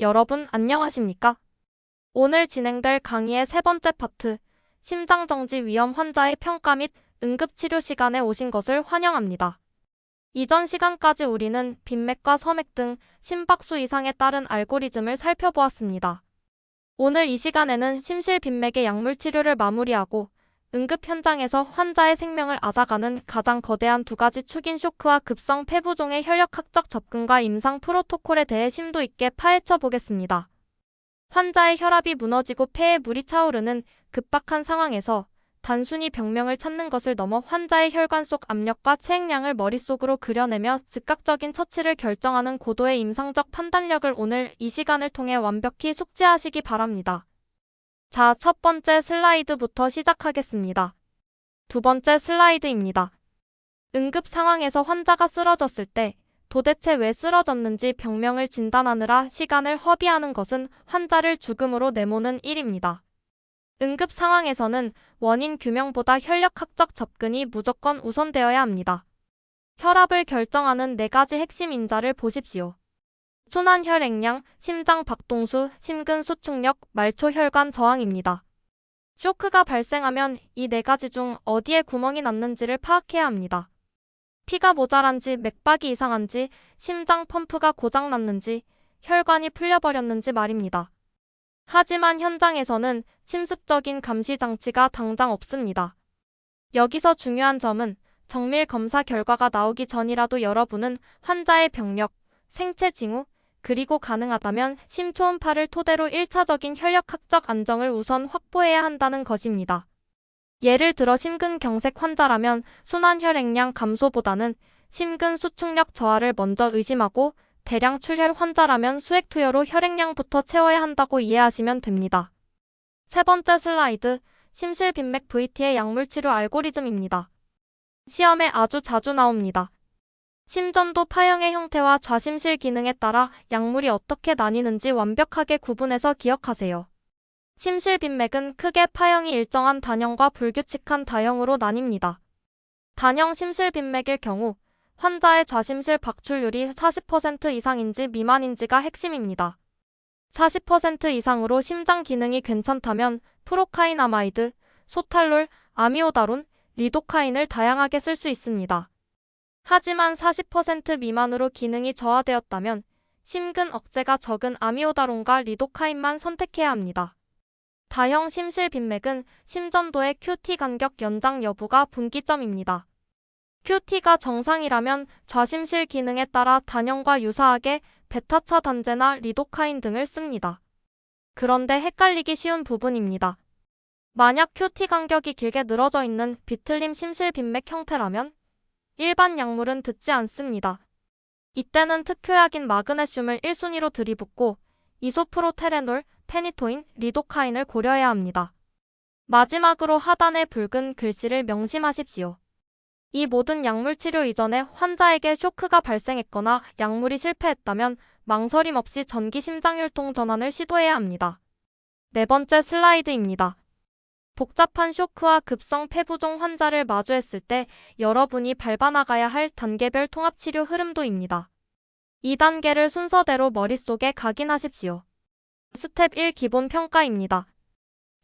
여러분 안녕하십니까? 오늘 진행될 강의의 세 번째 파트, 심장정지 위험 환자의 평가 및 응급치료 시간에 오신 것을 환영합니다. 이전 시간까지 우리는 빈맥과 서맥 등 심박수 이상에 따른 알고리즘을 살펴보았습니다. 오늘 이 시간에는 심실빈맥의 약물치료를 마무리하고 응급 현장에서 환자의 생명을 앗아가는 가장 거대한 두 가지 축인 쇼크와 급성 폐부종의 혈력학적 접근과 임상 프로토콜에 대해 심도 있게 파헤쳐 보겠습니다. 환자의 혈압이 무너지고 폐에 물이 차오르는 급박한 상황에서 단순히 병명을 찾는 것을 넘어 환자의 혈관 속 압력과 체액량을 머릿속으로 그려내며 즉각적인 처치를 결정하는 고도의 임상적 판단력을 오늘 이 시간을 통해 완벽히 숙지하시기 바랍니다. 자, 첫 번째 슬라이드부터 시작하겠습니다. 두 번째 슬라이드입니다. 응급 상황에서 환자가 쓰러졌을 때 도대체 왜 쓰러졌는지 병명을 진단하느라 시간을 허비하는 것은 환자를 죽음으로 내모는 일입니다. 응급 상황에서는 원인 규명보다 혈력학적 접근이 무조건 우선되어야 합니다. 혈압을 결정하는 네 가지 핵심 인자를 보십시오. 순환 혈액량, 심장 박동수, 심근 수축력, 말초 혈관 저항입니다. 쇼크가 발생하면 이 네 가지 중 어디에 구멍이 났는지를 파악해야 합니다. 피가 모자란지, 맥박이 이상한지, 심장 펌프가 고장났는지, 혈관이 풀려버렸는지 말입니다. 하지만 현장에서는 침습적인 감시 장치가 당장 없습니다. 여기서 중요한 점은 정밀 검사 결과가 나오기 전이라도 여러분은 환자의 병력, 생체 징후, 그리고 가능하다면 심초음파를 토대로 1차적인 혈력학적 안정을 우선 확보해야 한다는 것입니다. 예를 들어 심근경색 환자라면 순환혈액량 감소보다는 심근 수축력 저하를 먼저 의심하고 대량 출혈 환자라면 수액투여로 혈액량부터 채워야 한다고 이해하시면 됩니다. 세 번째 슬라이드, 심실빈맥 VT의 약물치료 알고리즘입니다. 시험에 아주 자주 나옵니다. 심전도 파형의 형태와 좌심실 기능에 따라 약물이 어떻게 나뉘는지 완벽하게 구분해서 기억하세요. 심실빈맥은 크게 파형이 일정한 단형과 불규칙한 다형으로 나뉩니다. 단형 심실빈맥일 경우 환자의 좌심실 박출률이 40% 이상인지 미만인지가 핵심입니다. 40% 이상으로 심장 기능이 괜찮다면 프로카이나마이드, 소탈롤, 아미오다론, 리도카인을 다양하게 쓸 수 있습니다. 하지만 40% 미만으로 기능이 저하되었다면 심근 억제가 적은 아미오다론과 리도카인만 선택해야 합니다. 다형 심실빈맥은 심전도의 QT 간격 연장 여부가 분기점입니다. QT가 정상이라면 좌심실 기능에 따라 단형과 유사하게 베타차 단제나 리도카인 등을 씁니다. 그런데 헷갈리기 쉬운 부분입니다. 만약 QT 간격이 길게 늘어져 있는 비틀림 심실빈맥 형태라면 일반 약물은 듣지 않습니다. 이때는 특효약인 마그네슘을 1순위로 들이붓고 이소프로테레놀, 페니토인, 리도카인을 고려해야 합니다. 마지막으로 하단의 붉은 글씨를 명심하십시오. 이 모든 약물 치료 이전에 환자에게 쇼크가 발생했거나 약물이 실패했다면 망설임 없이 전기 심장혈통 전환을 시도해야 합니다. 네 번째 슬라이드입니다. 복잡한 쇼크와 급성 폐부종 환자를 마주했을 때 여러분이 밟아나가야 할 단계별 통합치료 흐름도입니다. 이 단계를 순서대로 머릿속에 각인하십시오. 스텝 1 기본 평가입니다.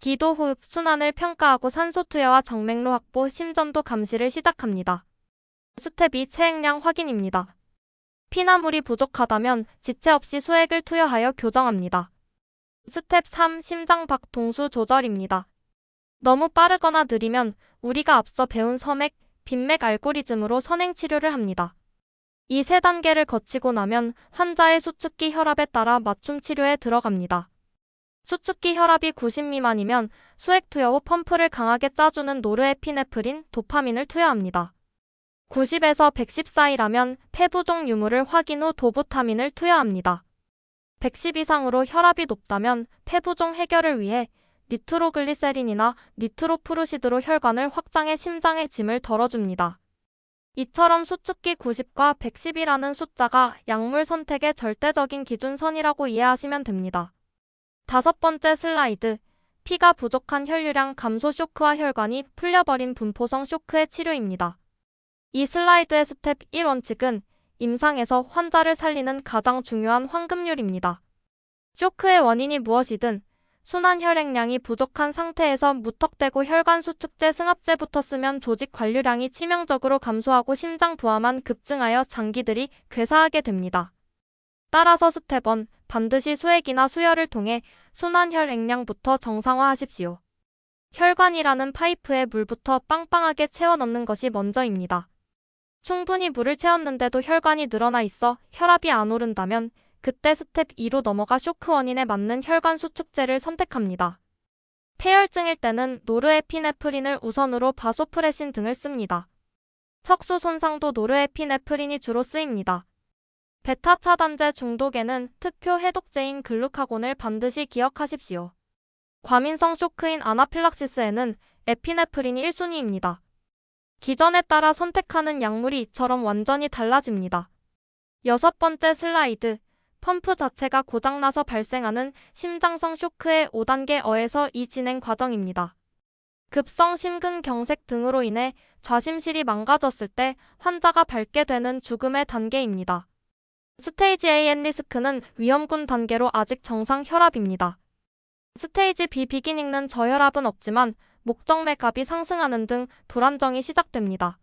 기도, 호흡, 순환을 평가하고 산소 투여와 정맥로 확보, 심전도 감시를 시작합니다. 스텝 2 체액량 확인입니다. 피나 물이 부족하다면 지체 없이 수액을 투여하여 교정합니다. 스텝 3 심장 박동수 조절입니다. 너무 빠르거나 느리면 우리가 앞서 배운 서맥, 빈맥 알고리즘으로 선행 치료를 합니다. 이 세 단계를 거치고 나면 환자의 수축기 혈압에 따라 맞춤 치료에 들어갑니다. 수축기 혈압이 90 미만이면 수액 투여 후 펌프를 강하게 짜주는 노르에피네프린, 도파민을 투여합니다. 90에서 110 사이라면 폐부종 유무를 확인 후 도부타민을 투여합니다. 110 이상으로 혈압이 높다면 폐부종 해결을 위해 니트로글리세린이나 니트로푸르시드로 혈관을 확장해 심장의 짐을 덜어줍니다. 이처럼 수축기 90과 110이라는 숫자가 약물 선택의 절대적인 기준선이라고 이해하시면 됩니다. 다섯 번째 슬라이드, 피가 부족한 혈류량 감소 쇼크와 혈관이 풀려버린 분포성 쇼크의 치료입니다. 이 슬라이드의 스텝 1 원칙은 임상에서 환자를 살리는 가장 중요한 황금률입니다. 쇼크의 원인이 무엇이든 순환 혈액량이 부족한 상태에서 무턱대고 혈관 수축제 승합제부터 쓰면 조직 관류량이 치명적으로 감소하고 심장 부하만 급증하여 장기들이 괴사하게 됩니다. 따라서 스텝 1, 반드시 수액이나 수혈을 통해 순환 혈액량부터 정상화하십시오. 혈관이라는 파이프에 물부터 빵빵하게 채워 넣는 것이 먼저입니다. 충분히 물을 채웠는데도 혈관이 늘어나 있어 혈압이 안 오른다면 그때 스텝 2로 넘어가 쇼크 원인에 맞는 혈관 수축제를 선택합니다. 폐혈증일 때는 노르에피네프린을 우선으로 바소프레신 등을 씁니다. 척수 손상도 노르에피네프린이 주로 쓰입니다. 베타 차단제 중독에는 특효 해독제인 글루카곤을 반드시 기억하십시오. 과민성 쇼크인 아나필락시스에는 에피네프린이 1순위입니다. 기전에 따라 선택하는 약물이 이처럼 완전히 달라집니다. 6번째 슬라이드. 펌프 자체가 고장나서 발생하는 심장성 쇼크의 5단계 어에서 이 진행 과정입니다. 급성 심근경색 등으로 인해 좌심실이 망가졌을 때 환자가 밟게 되는 죽음의 단계입니다. 스테이지 AN 리스크는 위험군 단계로 아직 정상 혈압입니다. 스테이지 B 비기닝은 저혈압은 없지만 목정맥압이 상승하는 등 불안정이 시작됩니다.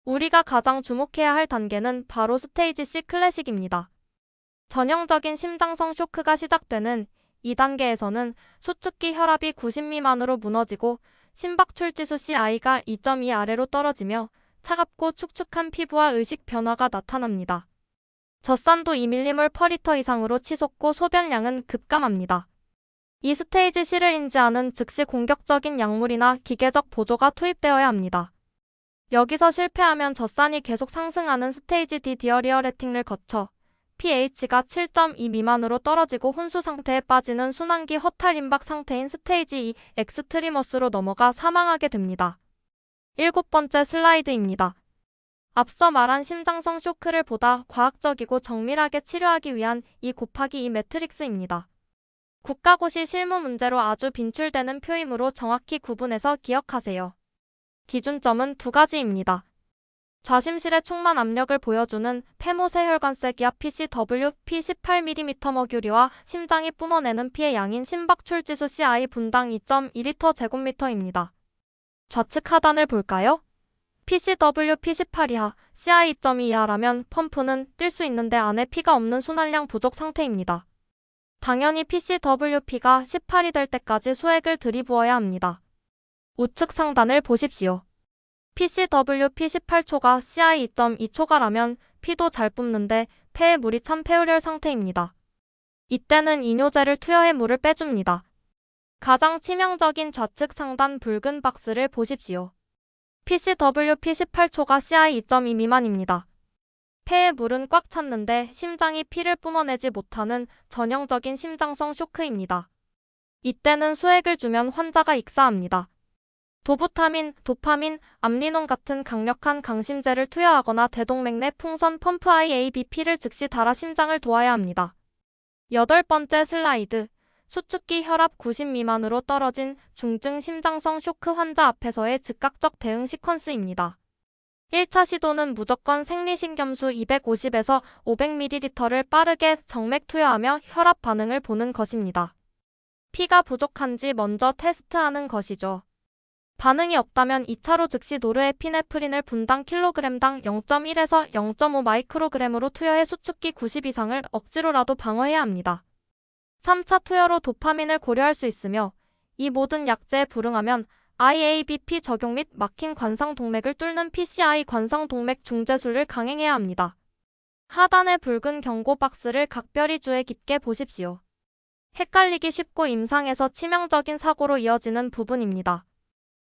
우리가 가장 주목해야 할 단계는 바로 스테이지 C 클래식입니다. 전형적인 심장성 쇼크가 시작되는 2단계에서는 수축기 혈압이 90 미만으로 무너지고 심박출지수 CI가 2.2 아래로 떨어지며 차갑고 축축한 피부와 의식 변화가 나타납니다. 젖산도 2ml/L 이상으로 치솟고 소변량은 급감합니다. 이 스테이지 C를 인지하는 즉시 공격적인 약물이나 기계적 보조가 투입되어야 합니다. 여기서 실패하면 젖산이 계속 상승하는 스테이지 D 디어리어레팅을 거쳐 pH가 7.2 미만으로 떨어지고 혼수 상태에 빠지는 순환기 허탈 임박 상태인 스테이지 2 엑스트리머스로 넘어가 사망하게 됩니다. 7번째 슬라이드입니다. 앞서 말한 심장성 쇼크를 보다 과학적이고 정밀하게 치료하기 위한 2 매트릭스입니다. 국가고시 실무 문제로 아주 빈출되는 표이므로 정확히 구분해서 기억하세요. 기준점은 2가지입니다. 좌심실의 충만 압력을 보여주는 페모세 혈관세기압 PCW P18mm 머큐리와 심장이 뿜어내는 피의 양인 심박출지수 CI 분당 2.2L 제곱미터입니다. 좌측 하단을 볼까요? PCW P18 이하, CI 2.2 이하라면 펌프는 뛸 수 있는데 안에 피가 없는 순환량 부족 상태입니다. 당연히 PCWP가 18이 될 때까지 수액을 들이부어야 합니다. 우측 상단을 보십시오. PCWP 18초가 CI 2.2초가라면 피도 잘 뿜는데 폐에 물이 찬 폐우열 상태입니다. 이때는 이뇨제를 투여해 물을 빼줍니다. 가장 치명적인 좌측 상단 붉은 박스를 보십시오. PCWP 18초가 CI 2.2 미만입니다. 폐에 물은 꽉 찼는데 심장이 피를 뿜어내지 못하는 전형적인 심장성 쇼크입니다. 이때는 수액을 주면 환자가 익사합니다. 도부타민, 도파민, 암리논 같은 강력한 강심제를 투여하거나 대동맥 내 풍선 펌프 IABP를 즉시 달아 심장을 도와야 합니다. 8번째 슬라이드. 수축기 혈압 90 미만으로 떨어진 중증 심장성 쇼크 환자 앞에서의 즉각적 대응 시퀀스입니다. 1차 시도는 무조건 생리신겸수 250에서 500ml를 빠르게 정맥 투여하며 혈압 반응을 보는 것입니다. 피가 부족한지 먼저 테스트하는 것이죠. 반응이 없다면 2차로 즉시 노르에피네프린을 분당 킬로그램당 0.1에서 0.5 마이크로그램으로 투여해 수축기 90 이상을 억지로라도 방어해야 합니다. 3차 투여로 도파민을 고려할 수 있으며 이 모든 약제에 불응하면 IABP 적용 및 막힌 관상동맥을 뚫는 PCI 관상동맥 중재술을 강행해야 합니다. 하단의 붉은 경고 박스를 각별히 주의 깊게 보십시오. 헷갈리기 쉽고 임상에서 치명적인 사고로 이어지는 부분입니다.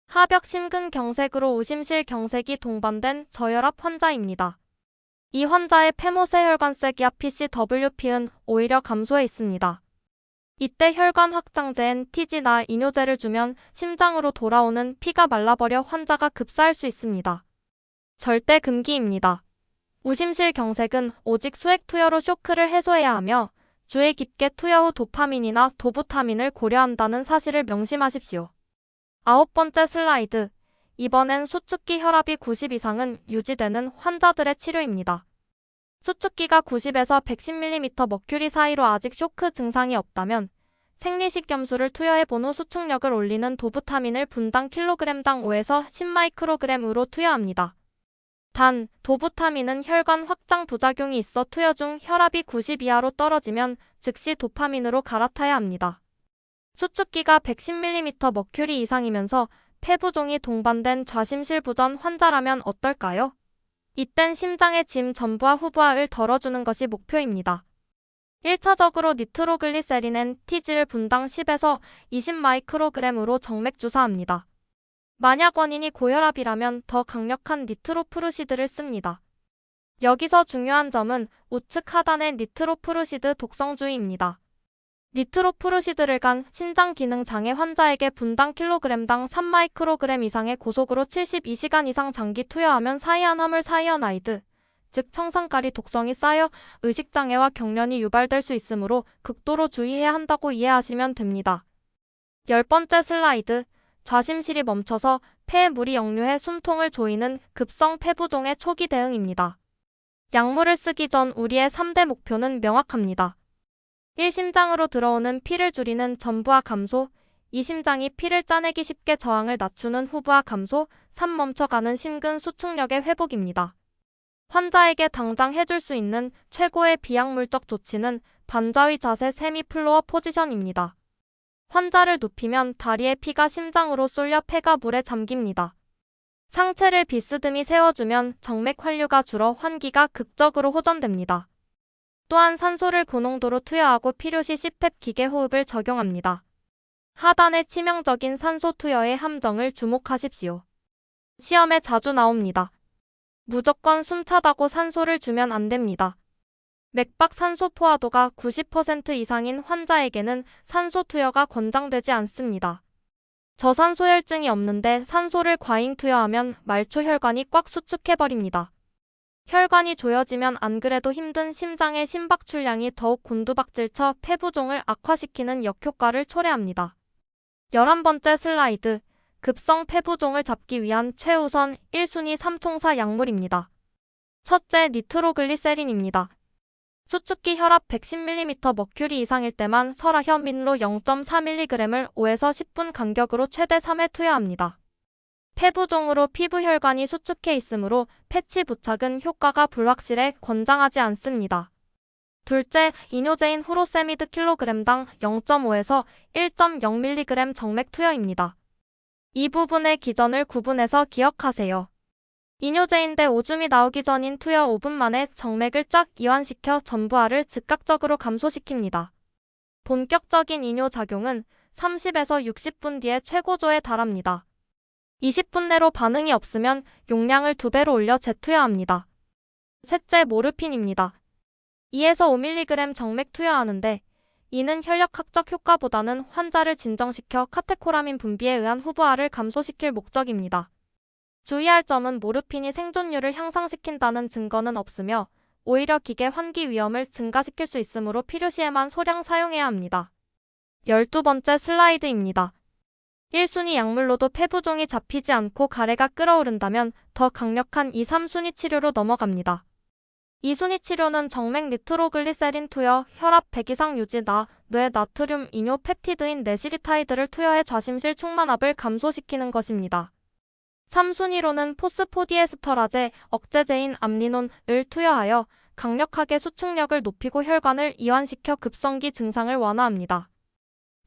하벽 심근경색으로 우심실 경색이 동반된 저혈압 환자입니다. 이 환자의 페모세 혈관세기압 PCWP는 오히려 감소해 있습니다. 이때 혈관 확장제인 TG나 이뇨제를 주면 심장으로 돌아오는 피가 말라버려 환자가 급사할 수 있습니다. 절대 금기입니다. 우심실 경색은 오직 수액 투여로 쇼크를 해소해야 하며 주의 깊게 투여 후 도파민이나 도부타민을 고려한다는 사실을 명심하십시오. 9번째 슬라이드. 이번엔 수축기 혈압이 90 이상은 유지되는 환자들의 치료입니다. 수축기가 90에서 110mm 머큐리 사이로 아직 쇼크 증상이 없다면 생리식 염수를 투여해본 후 수축력을 올리는 도부타민을 분당 킬로그램당 5에서 10마이크로그램으로 투여합니다. 단, 도부타민은 혈관 확장 부작용이 있어 투여 중 혈압이 90 이하로 떨어지면 즉시 도파민으로 갈아타야 합니다. 수축기가 110mm 머큐리 이상이면서 폐부종이 동반된 좌심실부전 환자라면 어떨까요? 이땐 심장의 짐 전부와 후부하를 덜어주는 것이 목표입니다. 1차적으로 니트로글리세린엔 T질 분당 10에서 20마이크로그램으로 정맥 주사합니다. 만약 원인이 고혈압이라면 더 강력한 니트로푸르시드를 씁니다. 여기서 중요한 점은 우측 하단의 니트로푸르시드 독성주의입니다. 니트로푸르시드를 간 신장 기능 장애 환자에게 분당 킬로그램당 3마이크로그램 이상의 고속으로 72시간 이상 장기 투여하면 사이안 화물 사이어나이드, 즉 청산가리 독성이 쌓여 의식장애와 경련이 유발될 수 있으므로 극도로 주의해야 한다고 이해하시면 됩니다. 10번째 슬라이드, 좌심실이 멈춰서 폐에 물이 역류해 숨통을 조이는 급성 폐부종의 초기 대응입니다. 약물을 쓰기 전 우리의 3대 목표는 명확합니다. 1. 심장으로 들어오는 피를 줄이는 전부하 감소, 2. 심장이 피를 짜내기 쉽게 저항을 낮추는 후부하 감소, 3. 멈춰가는 심근 수축력의 회복입니다. 환자에게 당장 해줄 수 있는 최고의 비약물적 조치는 반자의 자세 세미플로어 포지션입니다. 환자를 눕히면 다리의 피가 심장으로 쏠려 폐가 물에 잠깁니다. 상체를 비스듬히 세워주면 정맥 환류가 줄어 환기가 극적으로 호전됩니다. 또한 산소를 고농도로 투여하고 필요시 CPAP 기계 호흡을 적용합니다. 하단의 치명적인 산소 투여의 함정을 주목하십시오. 시험에 자주 나옵니다. 무조건 숨차다고 산소를 주면 안 됩니다. 맥박 산소 포화도가 90% 이상인 환자에게는 산소 투여가 권장되지 않습니다. 저산소혈증이 없는데 산소를 과잉 투여하면 말초 혈관이 꽉 수축해버립니다. 혈관이 조여지면 안 그래도 힘든 심장의 심박 출량이 더욱 곤두박질쳐 폐부종을 악화시키는 역효과를 초래합니다. 11번째 슬라이드, 급성 폐부종을 잡기 위한 최우선 1순위 3총사 약물입니다. 첫째, 니트로글리세린입니다. 수축기 혈압 110mm 머큐리 이상일 때만 설아현민로 0.4mg을 5에서 10분 간격으로 최대 3회 투여합니다. 폐부종으로 피부 혈관이 수축해 있으므로 패치 부착은 효과가 불확실해 권장하지 않습니다. 둘째, 이뇨제인 후로세미드 킬로그램당 0.5에서 1.0mg 정맥 투여입니다. 이 부분의 기전을 구분해서 기억하세요. 이뇨제인데 오줌이 나오기 전인 투여 5분 만에 정맥을 쫙 이완시켜 전부하를 즉각적으로 감소시킵니다. 본격적인 이뇨 작용은 30에서 60분 뒤에 최고조에 달합니다. 20분 내로 반응이 없으면 용량을 2배로 올려 재투여합니다. 셋째, 모르핀입니다. 2에서 5mg 정맥 투여하는데 이는 혈력학적 효과보다는 환자를 진정시켜 카테코라민 분비에 의한 후부하를 감소시킬 목적입니다. 주의할 점은 모르핀이 생존율을 향상시킨다는 증거는 없으며 오히려 기계 환기 위험을 증가시킬 수 있으므로 필요시에만 소량 사용해야 합니다. 12번째 슬라이드입니다. 1순위 약물로도 폐부종이 잡히지 않고 가래가 끓어오른다면 더 강력한 2, 3순위 치료로 넘어갑니다. 2순위 치료는 정맥 니트로글리세린 투여, 혈압 100 이상 유지 뇌 나트륨 이뇨 펩티드인 네시리타이드를 투여해 좌심실 충만압을 감소시키는 것입니다. 3순위로는 포스포디에스터라제, 억제제인 암리논을 투여하여 강력하게 수축력을 높이고 혈관을 이완시켜 급성기 증상을 완화합니다.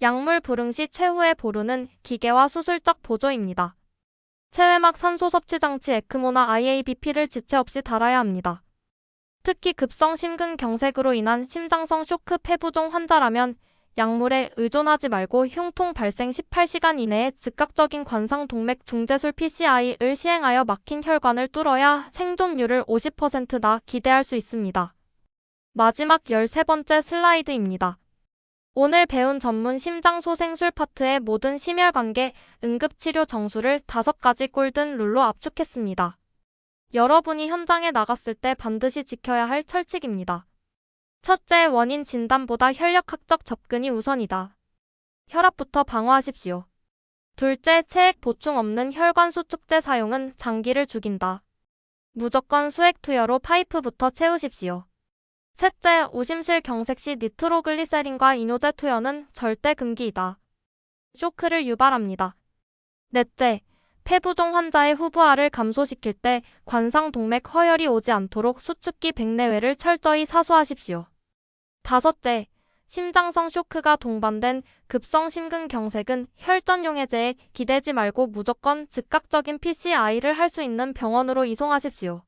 약물 불응 시 최후의 보루는 기계와 수술적 보조입니다. 체외막 산소 섭취 장치 에크모나 IABP를 지체 없이 달아야 합니다. 특히 급성 심근경색으로 인한 심장성 쇼크 폐부종 환자라면 약물에 의존하지 말고 흉통 발생 18시간 이내에 즉각적인 관상동맥 중재술 PCI를 시행하여 막힌 혈관을 뚫어야 생존율을 50%나 기대할 수 있습니다. 마지막 13번째 슬라이드입니다. 오늘 배운 전문 심장소생술 파트의 모든 심혈관계, 응급치료 정수를 5가지 골든 룰로 압축했습니다. 여러분이 현장에 나갔을 때 반드시 지켜야 할 철칙입니다. 첫째, 원인 진단보다 혈력학적 접근이 우선이다. 혈압부터 방어하십시오. 둘째, 체액 보충 없는 혈관 수축제 사용은 장기를 죽인다. 무조건 수액 투여로 파이프부터 채우십시오. 셋째, 오심실 경색 시 니트로글리세린과 이뇨제 투여는 절대 금기이다. 쇼크를 유발합니다. 넷째, 폐부종 환자의 후부하를 감소시킬 때 관상동맥 허혈이 오지 않도록 수축기 백내외를 철저히 사수하십시오. 다섯째, 심장성 쇼크가 동반된 급성 심근경색은 혈전용해제에 기대지 말고 무조건 즉각적인 PCI를 할 수 있는 병원으로 이송하십시오.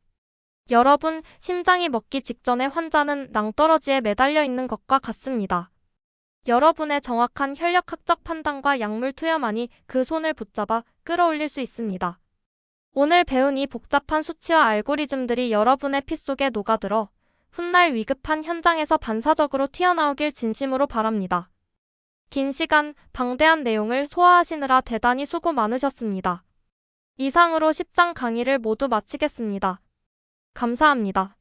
여러분, 심장이 먹기 직전에 환자는 낭떠러지에 매달려 있는 것과 같습니다. 여러분의 정확한 혈력학적 판단과 약물 투여만이 그 손을 붙잡아 끌어올릴 수 있습니다. 오늘 배운 이 복잡한 수치와 알고리즘들이 여러분의 피 속에 녹아들어 훗날 위급한 현장에서 반사적으로 튀어나오길 진심으로 바랍니다. 긴 시간, 방대한 내용을 소화하시느라 대단히 수고 많으셨습니다. 이상으로 10장 강의를 모두 마치겠습니다. 감사합니다.